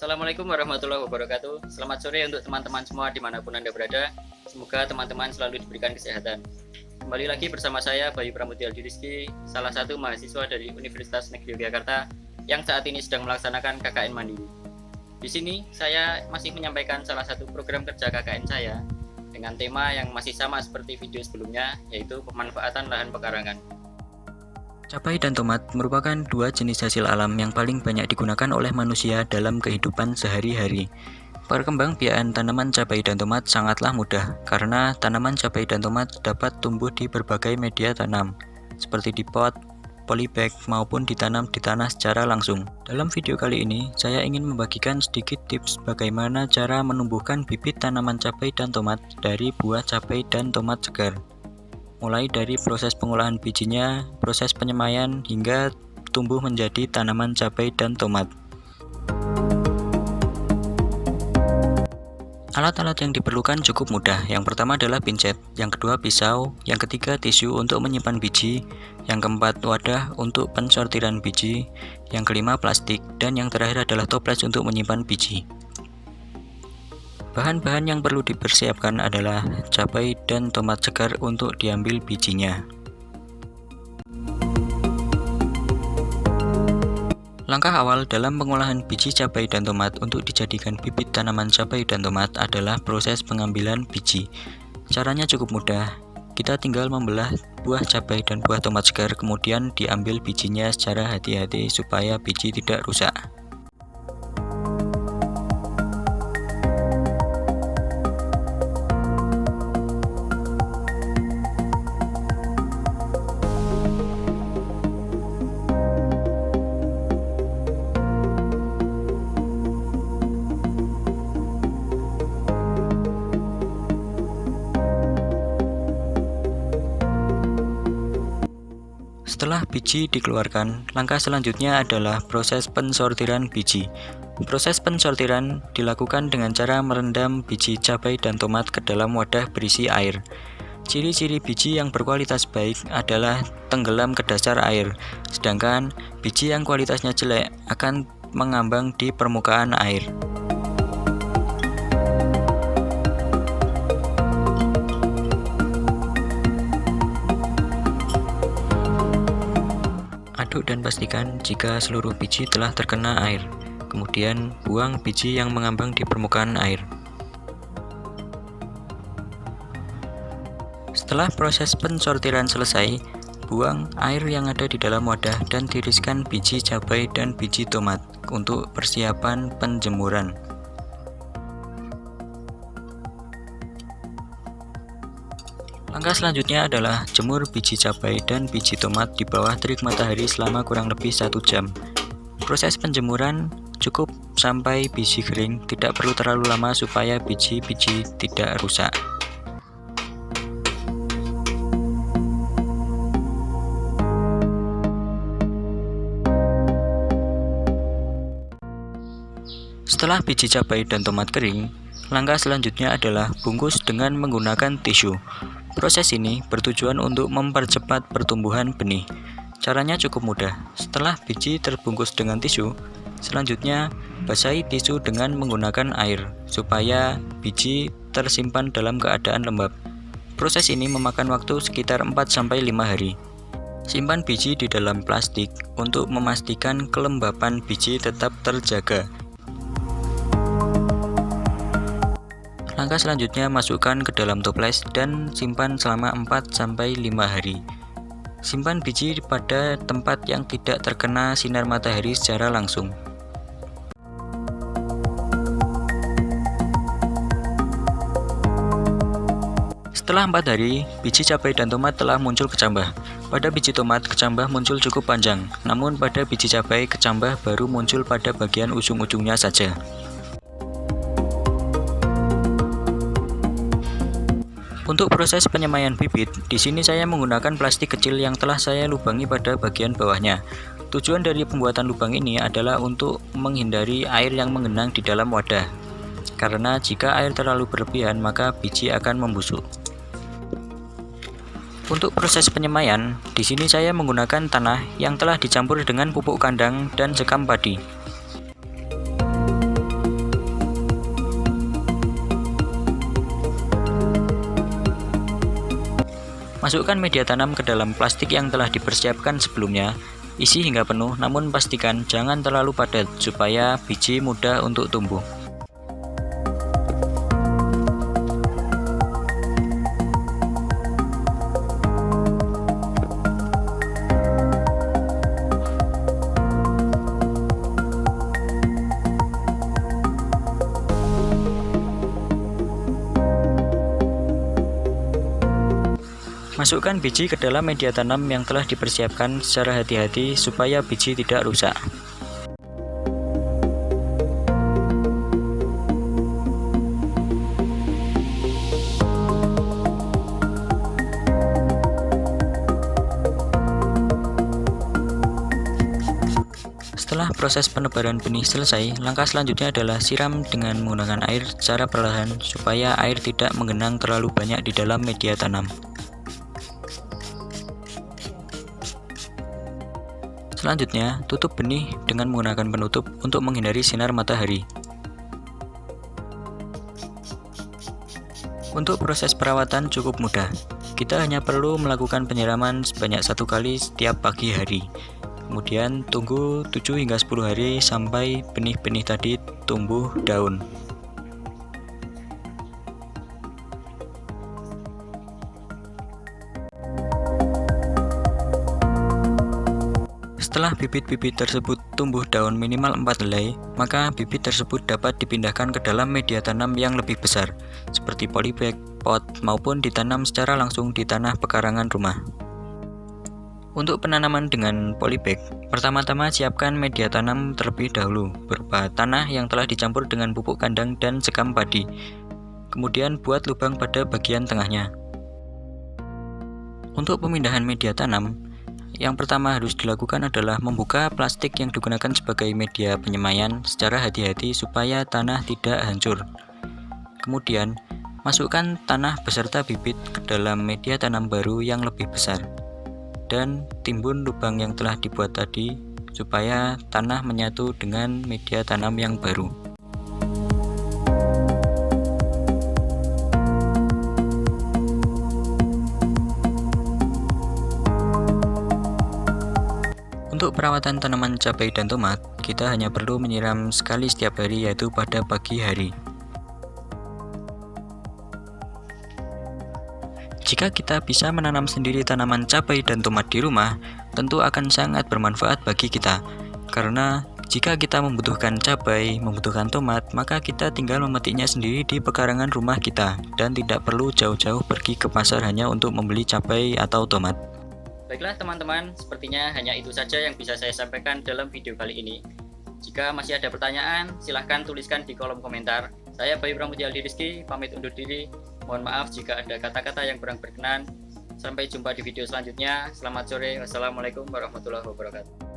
Assalamualaikum warahmatullahi wabarakatuh. Selamat sore untuk teman-teman semua dimanapun Anda berada. Semoga teman-teman selalu diberikan kesehatan. Kembali lagi bersama saya Bayu Pramudya Aldi Rizky, salah satu mahasiswa dari Universitas Negeri Yogyakarta yang saat ini sedang melaksanakan KKN Mandiri. Di sini saya masih menyampaikan salah satu program kerja KKN saya dengan tema yang masih sama seperti video sebelumnya, yaitu pemanfaatan lahan pekarangan. Cabai dan tomat merupakan dua jenis hasil alam yang paling banyak digunakan oleh manusia dalam kehidupan sehari-hari. Perkembangbiakan tanaman cabai dan tomat sangatlah mudah karena tanaman cabai dan tomat dapat tumbuh di berbagai media tanam, seperti di pot, polybag, maupun ditanam di tanah secara langsung. Dalam video kali ini, saya ingin membagikan sedikit tips bagaimana cara menumbuhkan bibit tanaman cabai dan tomat dari buah cabai dan tomat segar. Mulai dari proses pengolahan bijinya, proses penyemaian, hingga tumbuh menjadi tanaman cabai dan tomat. Alat-alat yang diperlukan cukup mudah. Yang pertama adalah pincet, yang kedua pisau, yang ketiga tisu untuk menyimpan biji, yang keempat wadah untuk pensortiran biji, yang kelima plastik, dan yang terakhir adalah toples untuk menyimpan biji. Bahan-bahan yang perlu dipersiapkan adalah cabai dan tomat segar untuk diambil bijinya. Langkah awal dalam pengolahan biji cabai dan tomat untuk dijadikan bibit tanaman cabai dan tomat adalah proses pengambilan biji. Caranya cukup mudah. Kita tinggal membelah buah cabai dan buah tomat segar, kemudian diambil bijinya secara hati-hati supaya biji tidak rusak. Setelah biji dikeluarkan, langkah selanjutnya adalah proses pensortiran biji. Proses pensortiran dilakukan dengan cara merendam biji cabai dan tomat ke dalam wadah berisi air. Ciri-ciri biji yang berkualitas baik adalah tenggelam ke dasar air, sedangkan biji yang kualitasnya jelek akan mengambang di permukaan air. Aduk dan pastikan jika seluruh biji telah terkena air. Kemudian buang biji yang mengambang di permukaan air. Setelah proses pensortiran selesai, buang air yang ada di dalam wadah dan tiriskan biji cabai dan biji tomat untuk persiapan penjemuran. Langkah selanjutnya adalah jemur biji cabai dan biji tomat di bawah terik matahari selama kurang lebih 1 jam. Proses penjemuran cukup sampai biji kering, tidak perlu terlalu lama supaya biji-biji tidak rusak. Setelah biji cabai dan tomat kering, langkah selanjutnya adalah bungkus dengan menggunakan tisu. Proses ini bertujuan untuk mempercepat pertumbuhan benih. Caranya cukup mudah. Setelah biji terbungkus dengan tisu, selanjutnya basahi tisu dengan menggunakan air supaya biji tersimpan dalam keadaan lembab. Proses ini memakan waktu sekitar 4-5 hari. Simpan biji di dalam plastik untuk memastikan kelembapan biji tetap terjaga. Langkah selanjutnya masukkan ke dalam toples dan simpan selama 4-5 hari. Simpan biji pada tempat yang tidak terkena sinar matahari secara langsung. Setelah 4 hari, biji cabai dan tomat telah muncul kecambah. Pada biji tomat, kecambah muncul cukup panjang, namun pada biji cabai, kecambah baru muncul pada bagian ujung-ujungnya saja. Untuk proses penyemaian bibit, di sini saya menggunakan plastik kecil yang telah saya lubangi pada bagian bawahnya. Tujuan dari pembuatan lubang ini adalah untuk menghindari air yang mengenang di dalam wadah. Karena jika air terlalu berlebihan, maka biji akan membusuk. Untuk proses penyemaian, di sini saya menggunakan tanah yang telah dicampur dengan pupuk kandang dan sekam padi. Masukkan media tanam ke dalam plastik yang telah dipersiapkan sebelumnya. Isi hingga penuh, namun pastikan jangan terlalu padat supaya biji mudah untuk tumbuh. Masukkan biji ke dalam media tanam yang telah dipersiapkan secara hati-hati supaya biji tidak rusak. Setelah proses penebaran benih selesai, langkah selanjutnya adalah siram dengan menggunakan air secara perlahan supaya air tidak menggenang terlalu banyak di dalam media tanam. Selanjutnya, tutup benih dengan menggunakan penutup untuk menghindari sinar matahari. Untuk proses perawatan cukup mudah. Kita hanya perlu melakukan penyiraman sebanyak 1 kali setiap pagi hari. Kemudian tunggu 7 hingga 10 hari sampai benih-benih tadi tumbuh daun. Setelah bibit-bibit tersebut tumbuh daun minimal 4 helai, maka bibit tersebut dapat dipindahkan ke dalam media tanam yang lebih besar, seperti polybag, pot, maupun ditanam secara langsung di tanah pekarangan rumah. Untuk penanaman dengan polybag, pertama-tama siapkan media tanam terlebih dahulu, berupa tanah yang telah dicampur dengan pupuk kandang dan sekam padi. Kemudian buat lubang pada bagian tengahnya. Untuk pemindahan media tanam, yang pertama harus dilakukan adalah membuka plastik yang digunakan sebagai media penyemaian secara hati-hati supaya tanah tidak hancur. Kemudian, masukkan tanah beserta bibit ke dalam media tanam baru yang lebih besar. Dan timbun lubang yang telah dibuat tadi supaya tanah menyatu dengan media tanam yang baru. Untuk perawatan tanaman cabai dan tomat, kita hanya perlu menyiram sekali setiap hari, yaitu pada pagi hari. Jika kita bisa menanam sendiri tanaman cabai dan tomat di rumah, tentu akan sangat bermanfaat bagi kita. Karena jika kita membutuhkan cabai, membutuhkan tomat, maka kita tinggal memetiknya sendiri di pekarangan rumah kita dan tidak perlu jauh-jauh pergi ke pasar hanya untuk membeli cabai atau tomat. Baiklah teman-teman, sepertinya hanya itu saja yang bisa saya sampaikan dalam video kali ini. Jika masih ada pertanyaan, silahkan tuliskan di kolom komentar. Saya Bayu Pramudia Aldi Rizky, pamit undur diri. Mohon maaf jika ada kata-kata yang kurang berkenan. Sampai jumpa di video selanjutnya. Selamat sore. Wassalamualaikum warahmatullahi wabarakatuh.